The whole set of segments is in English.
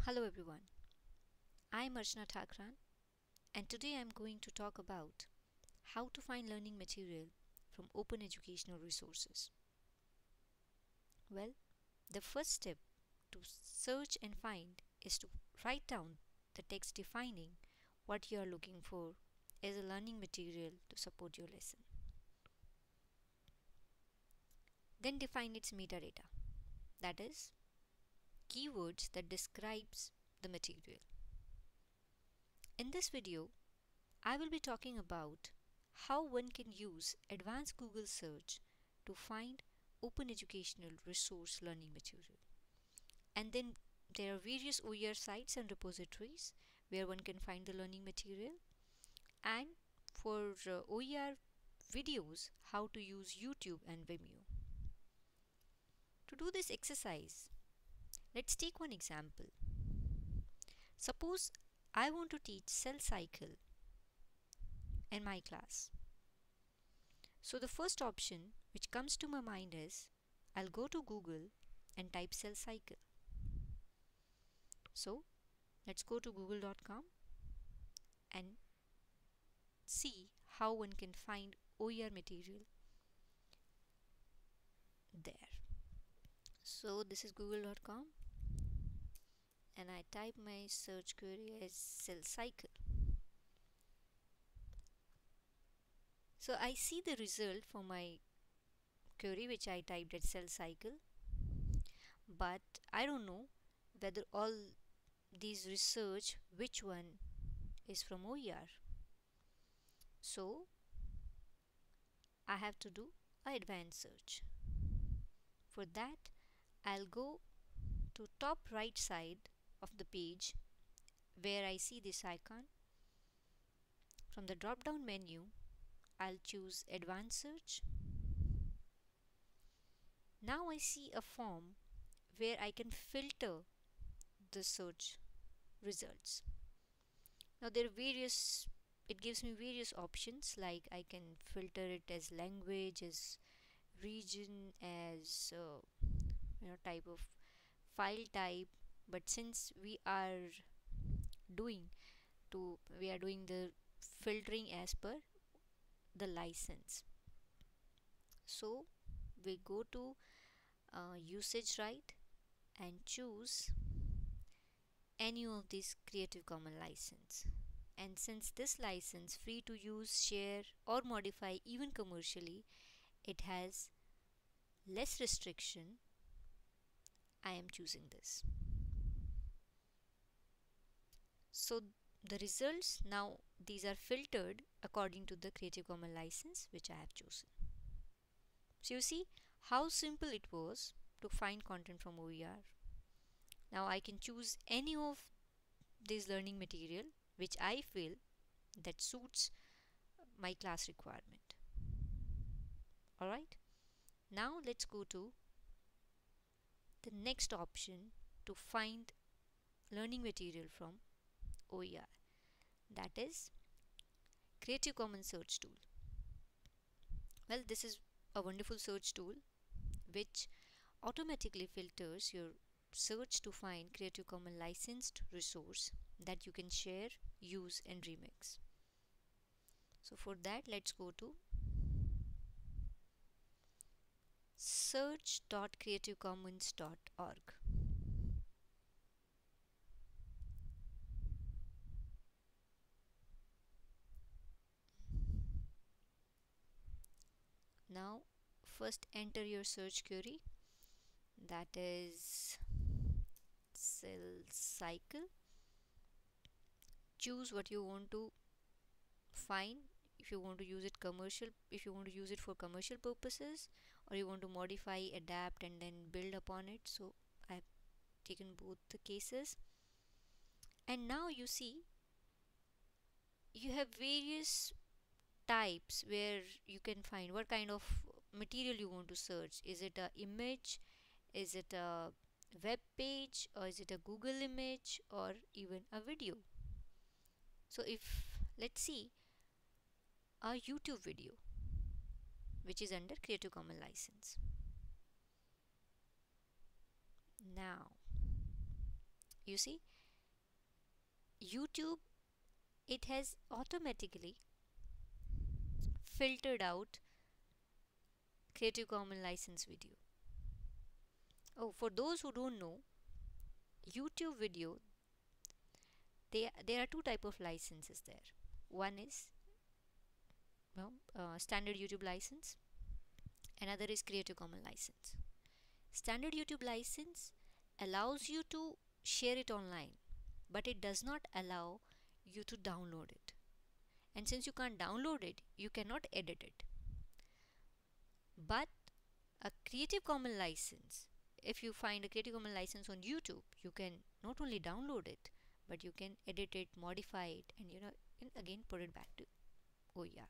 Hello everyone, I'm Archana Thakran and today I'm going to talk about how to find learning material from open educational resources. Well, the first step to search and find is to write down the text defining what you are looking for as a learning material to support your lesson. Then define its metadata, that is, keywords that describes the material. In this video, I will be talking about how one can use advanced Google search to find open educational resource learning material. And then there are various OER sites and repositories where one can find the learning material. And for OER videos, how to use YouTube and Vimeo. To do this exercise, let's take one example. Suppose I want to teach cell cycle in my class. So the first option which comes to my mind is I'll go to Google and type cell cycle. So let's go to google.com and see how one can find OER material there. So this is google.com and I type my search query as cell cycle. So I see the result for my query which I typed as cell cycle, but I don't know whether all these research which one is from OER. So I have to do an advanced search. For that, I'll go to top right side of the page where I see this icon. From the drop down menu, I'll choose advanced search. Now I see a form where I can filter the search results. Now there are various, it gives me various options, like I can filter it as language, as region, as type of file type. But since we are doing the filtering as per the license, so we go to usage right and choose any of these Creative Commons license. And since this license free to use, share or modify even commercially, it has less restriction, I am choosing this. So the results now, these are filtered according to the Creative Commons license which I have chosen. So you see how simple it was to find content from OER. Now I can choose any of this learning material which I feel that suits my class requirement. Alright, now let's go to the next option to find learning material from OER, that is Creative Commons search tool. Well, this is a wonderful search tool which automatically filters your search to find Creative Commons licensed resource that you can share, use and remix. So for that, let's go to search.creativecommons.org. Now first enter your search query, that is cell cycle. Choose what you want to find, if you want to use it commercial, if you want to use it for commercial purposes, or you want to modify, adapt and then build upon it. So I've taken both the cases. And now you see you have various types where you can find what kind of material you want to search. Is it a image, is it a web page, or is it a Google image, or even a video? So if let's see a YouTube video which is under Creative Commons license. Now you see YouTube, it has automatically filtered out Creative Commons license video. Oh, for those who don't know, YouTube video, there are two type of licenses there. One is standard YouTube license, another is Creative Commons license. Standard YouTube license allows you to share it online, but it does not allow you to download it. And since you can't download it, you cannot edit it. But a Creative Commons license, if you find a Creative Commons license on YouTube, you can not only download it, but you can edit it, modify it, and and again put it back to OER.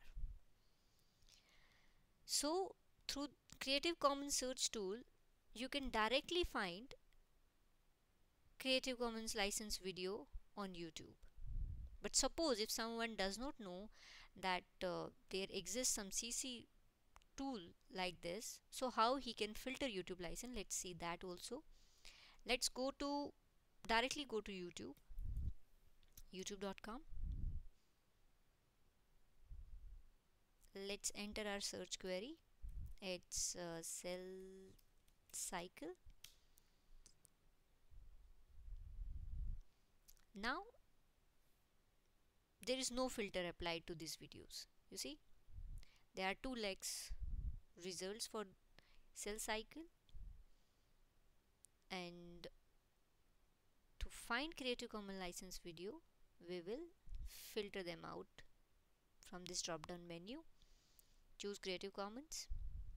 So through Creative Commons search tool, you can directly find Creative Commons license video on YouTube. But suppose if someone does not know that there exists some CC tool like this, so how he can filter YouTube license? Let's see that also. Let's directly go to YouTube, youtube.com. Let's enter our search query. It's cell cycle. Now there is no filter applied to these videos. You see, there are two legs results for cell cycle, and to find Creative Commons license video, we will filter them out from this drop down menu. Choose Creative Commons.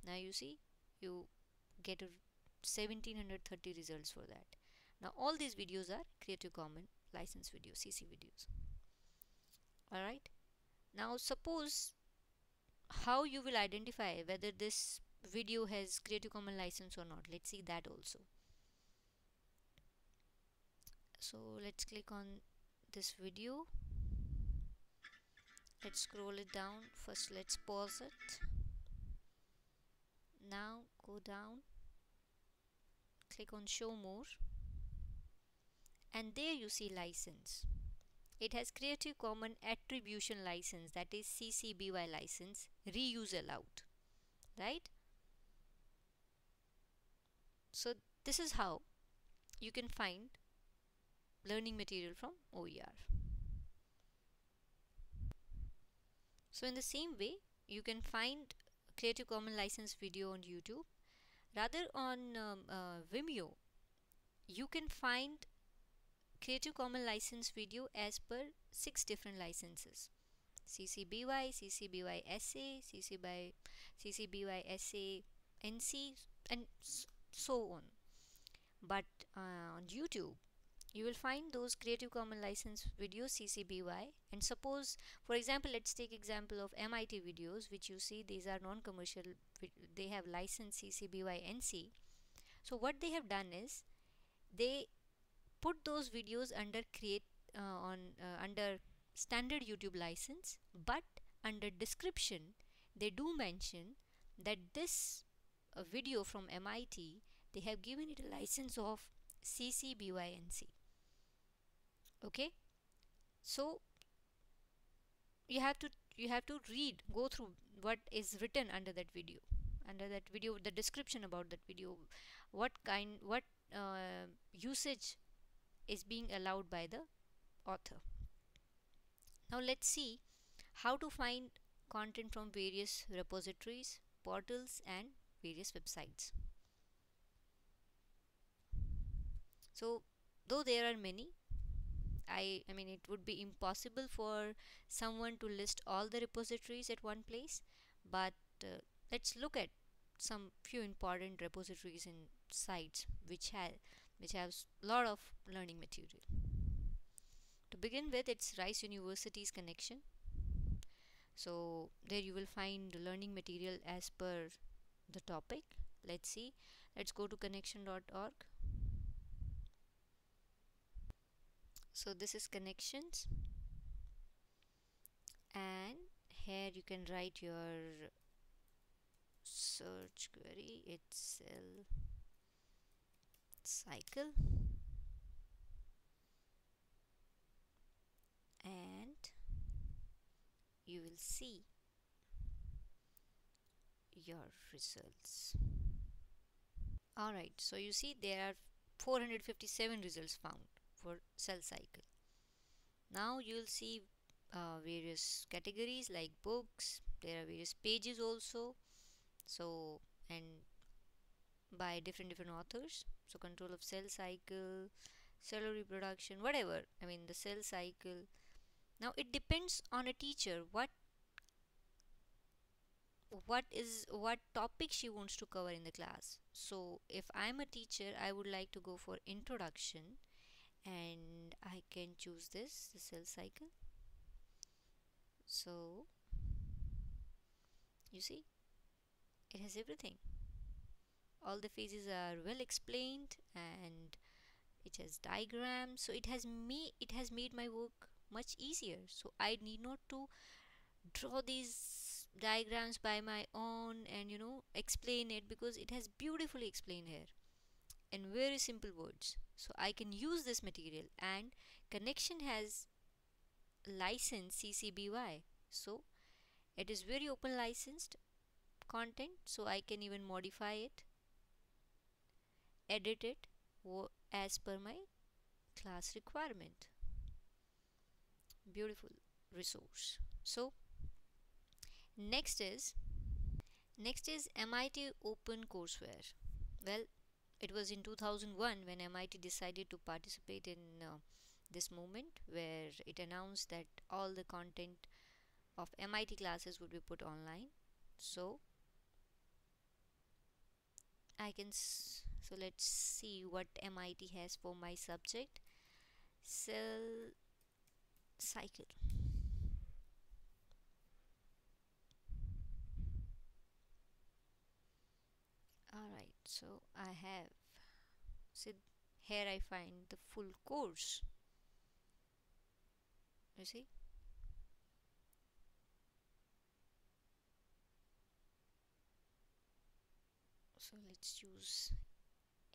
Now you see, you get a 1730 results for that. Now all these videos are Creative Commons license videos, CC videos. Alright, now suppose how you will identify whether this video has Creative Commons license or not. Let's see that also. So let's click on this video. Let's scroll it down. First let's pause it. Now go down, click on show more, and there you see license. It has Creative Commons Attribution License, that is CC BY license, reuse allowed, right? So this is how you can find learning material from OER. So in the same way, you can find Creative Commons license video on YouTube. Rather on Vimeo, you can find Creative Commons license video as per 6 different licenses: CC BY, CC BY SA, CC BY SA NC, and so on. But on YouTube, you will find those Creative Commons license videos CC BY. And suppose, for example, let's take example of MIT videos, which you see these are non-commercial, they have license CC BY NC. So what they have done is they put those videos under under standard YouTube license, but under description they do mention that this video from MIT, they have given it a license of CC BY NC. Okay, so you have to go through what is written under that video, the description about that video, what usage is being allowed by the author. Now let's see how to find content from various repositories, portals, and various websites. So though there are many, I mean it would be impossible for someone to list all the repositories at one place, but let's look at some few important repositories and sites which have lot of learning material. To begin with, it's Rice University's Connection. So there you will find learning material as per the topic. Let's see, let's go to connection.org. So this is connections, and here you can write your search query. It's cell cycle. and you will see your results. Alright, so you see there are 457 results found for cell cycle. Now you will see various categories like books, there are various pages also. So, and by different authors. So, control of cell cycle, cellular reproduction, whatever. I mean, the cell cycle. Now, it depends on a teacher what topic she wants to cover in the class. So, if I'm a teacher, I would like to go for introduction, and I can choose this, the cell cycle. So, you see, it has everything. All the phases are well explained, and it has diagrams, so it has made my work much easier. So I need not to draw these diagrams by my own and explain it, because it has beautifully explained here in very simple words. So I can use this material, and connection has license CC BY, so it is very open licensed content, so I can even modify it, edit it as per my class requirement. Beautiful resource. So next is MIT Open Courseware. Well, it was in 2001 when MIT decided to participate in this moment, where it announced that all the content of MIT classes would be put online. So so let's see what MIT has for my subject, cell cycle. Alright, so I have, so here I find the full course. You see, so let's choose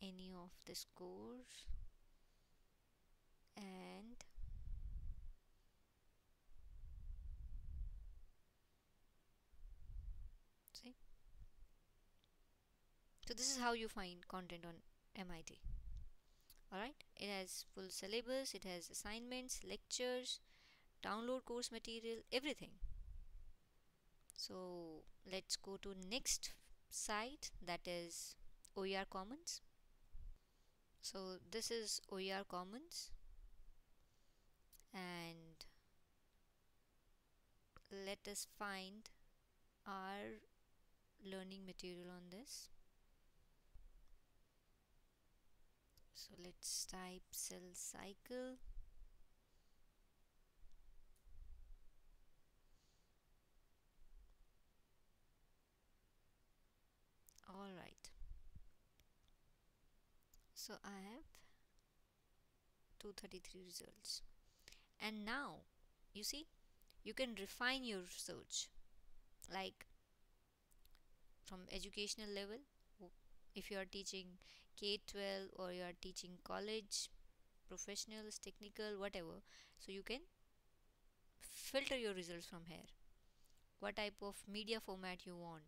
any of this course, and see, so this is how you find content on MIT. Alright, it has full syllabus, it has assignments, lectures, download course material, everything. So let's go to next site, that is OER Commons. So this is OER Commons, and let us find our learning material on this. So let's type cell cycle. Alright, so I have 233 results, and now you see, you can refine your search, like from educational level, if you are teaching K-12 or you are teaching college, professionals, technical, whatever. So you can filter your results from here. What type of media format you want?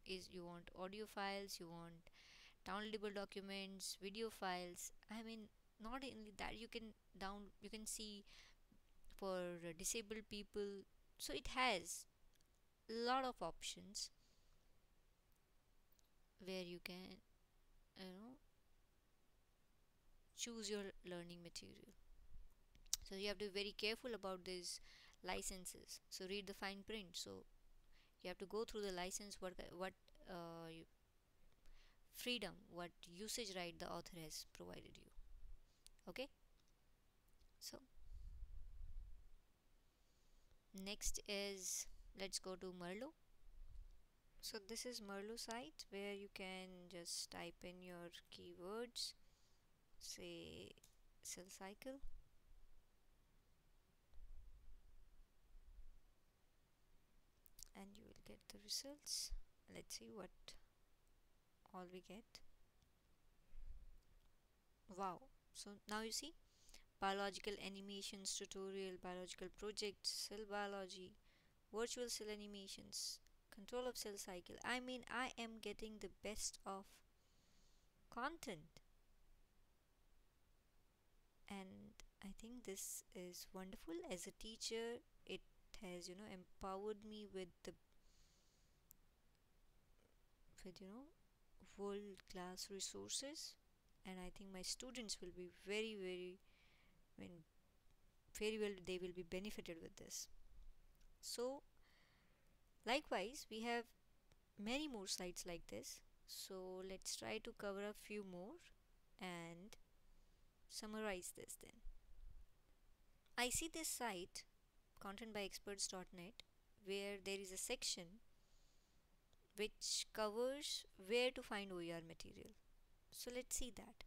Is you want audio files, you want downloadable documents, video files. I mean, not only that, you can see for disabled people. So it has a lot of options where you can you know choose your learning material. So you have to be very careful about these licenses. So read the fine print. So you have to go through the license, freedom, what usage right the author has provided you. Okay, so next is, let's go to Merlo. So this is Merlo site, where you can just type in your keywords, say cell cycle, and you will get the results. Let's see what all we get. Wow, so now you see, biological animations tutorial, biological projects, cell biology, virtual cell animations, control of cell cycle. I mean, I am getting the best of content, and I think this is wonderful. As a teacher, it has empowered me with the with world class resources, and I think my students will be I mean, very well, they will be benefited with this. So likewise, we have many more sites like this, so let's try to cover a few more and summarize this. Then I see this site contentbyexperts.net, where there is a section which covers where to find OER material. So let's see that.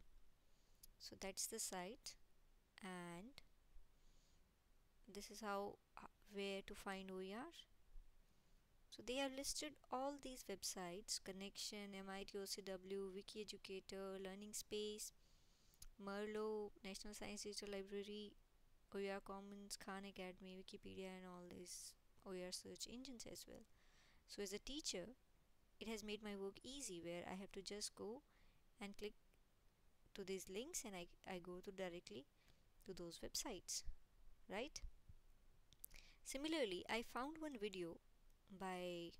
So that's the site, and this is how where to find OER. So they have listed all these websites: Connection, MIT OCW, Wiki Educator, Learning Space, Merlo, National Science Digital Library, OER Commons, Khan Academy, Wikipedia, and all these OER search engines as well. So as a teacher, it has made my work easy, where I have to just go and click to these links, and I go to directly to those websites, right? Similarly, I found one video by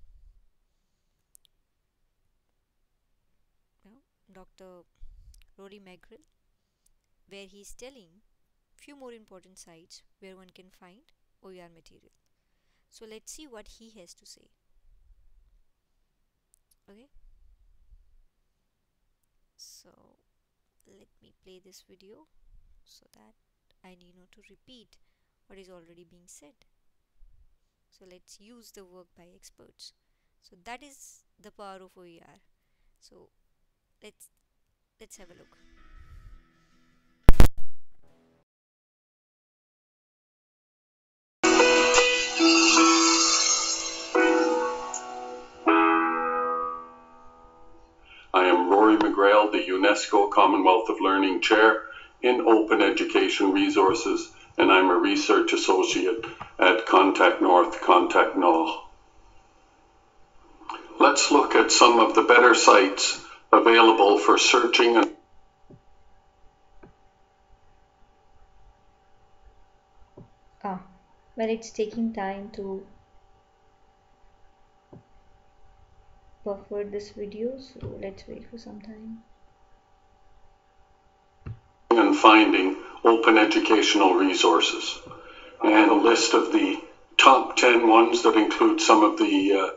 Dr. Rory McGrail, where he's telling few more important sites where one can find OER material. So let's see what he has to say. Okay, so let me play this video so that I need not to repeat what is already being said. So let's use the work by experts. So that is the power of OER. So let's have a look. I am Rory McGrail, the UNESCO Commonwealth of Learning Chair in Open Education Resources, and I'm a Research Associate at Contact North, Contact Nord. Let's look at some of the better sites available for searching and Well, it's taking time to buffer this video, so let's wait for some time. finding open educational resources, and a list of the top 10 ones that include some of the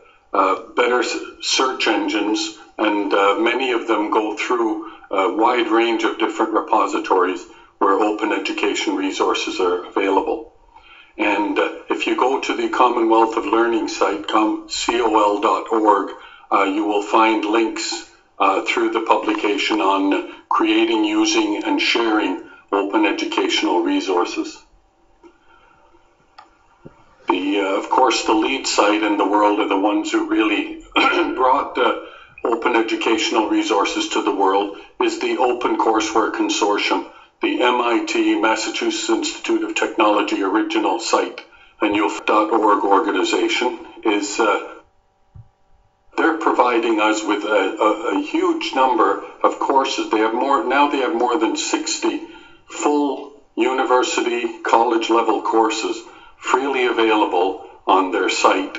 better search engines, and many of them go through a wide range of different repositories where open education resources are available. And if you go to the Commonwealth of Learning site, col.org, you will find links through the publication on creating, using, and sharing open educational resources. Of course, the lead site in the world are the ones who really brought open educational resources to the world is the Open Courseware Consortium, the MIT Massachusetts Institute of Technology original site, and .org organization is they're providing us with a huge number of courses. They have more than 60 full university college level courses freely available on their site,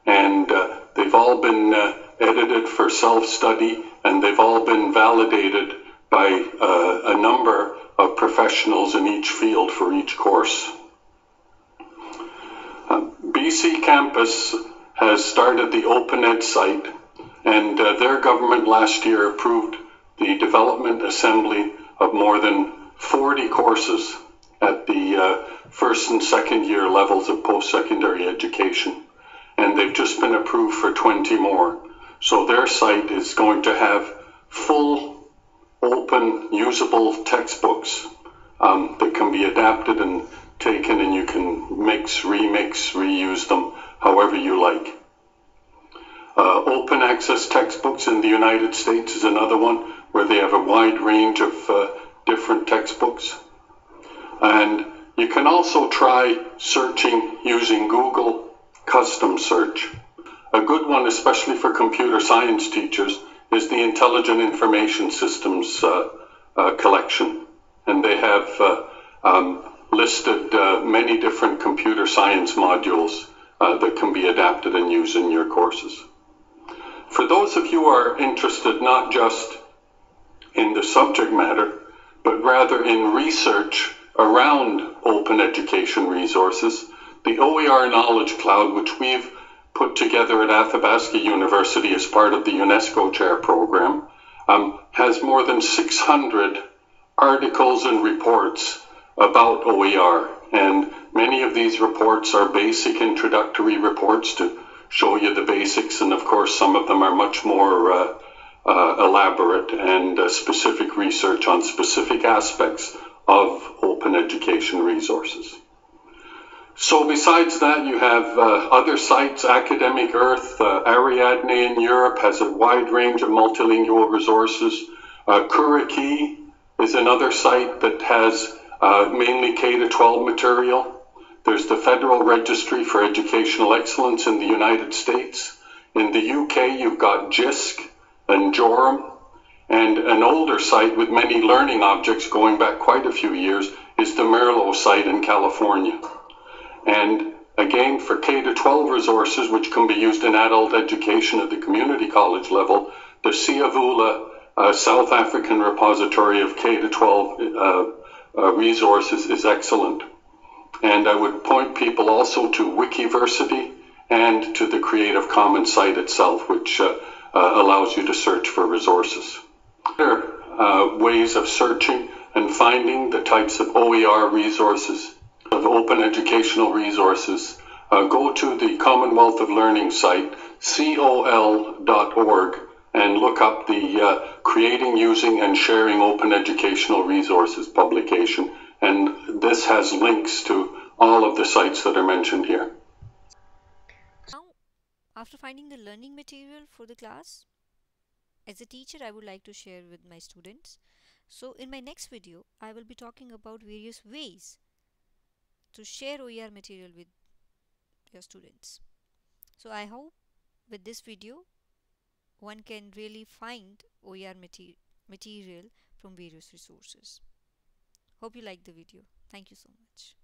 and they've all been edited for self-study, and they've all been validated by a number of professionals in each field for each course. BC Campus has started the OpenEd site, and their government last year approved the development assembly of more than 40 courses at the first and second year levels of post-secondary education, and they've just been approved for 20 more. So their site is going to have full open usable textbooks that can be adapted and taken, and you can mix, remix, reuse them however you like. Open access textbooks in the United States is another one where they have a wide range of different textbooks. And you can also try searching using Google Custom Search. A good one, especially for computer science teachers, is the Intelligent Information Systems collection. And they have listed many different computer science modules that can be adapted and used in your courses. For those of you who are interested not just in the subject matter, but rather in research around open education resources, the OER Knowledge Cloud, which we've put together at Athabasca University as part of the UNESCO Chair program, has more than 600 articles and reports about OER. And many of these reports are basic introductory reports to show you the basics, and of course some of them are much more elaborate and specific research on specific aspects of open education resources. So besides that, you have other sites. Academic Earth, Ariadne in Europe has a wide range of multilingual resources. Kuriki is another site that has mainly K-12 material. There's the Federal Registry for Educational Excellence in the United States. In the UK, you've got JISC and Jorum. And an older site with many learning objects going back quite a few years is the Merlot site in California. And again, for K-12 resources, which can be used in adult education at the community college level, the Siavula South African repository of K-12 resources is excellent. And I would point people also to Wikiversity and to the Creative Commons site itself, which allows you to search for resources. Other ways of searching and finding the types of OER resources, of open educational resources, go to the Commonwealth of Learning site, col.org, and look up the Creating, Using, and Sharing Open Educational Resources publication. And this has links to all of the sites that are mentioned here. Now, after finding the learning material for the class, as a teacher, I would like to share with my students. So in my next video, I will be talking about various ways to share OER material with your students. So I hope with this video, one can really find OER material from various resources. Hope you like the video. Thank you so much.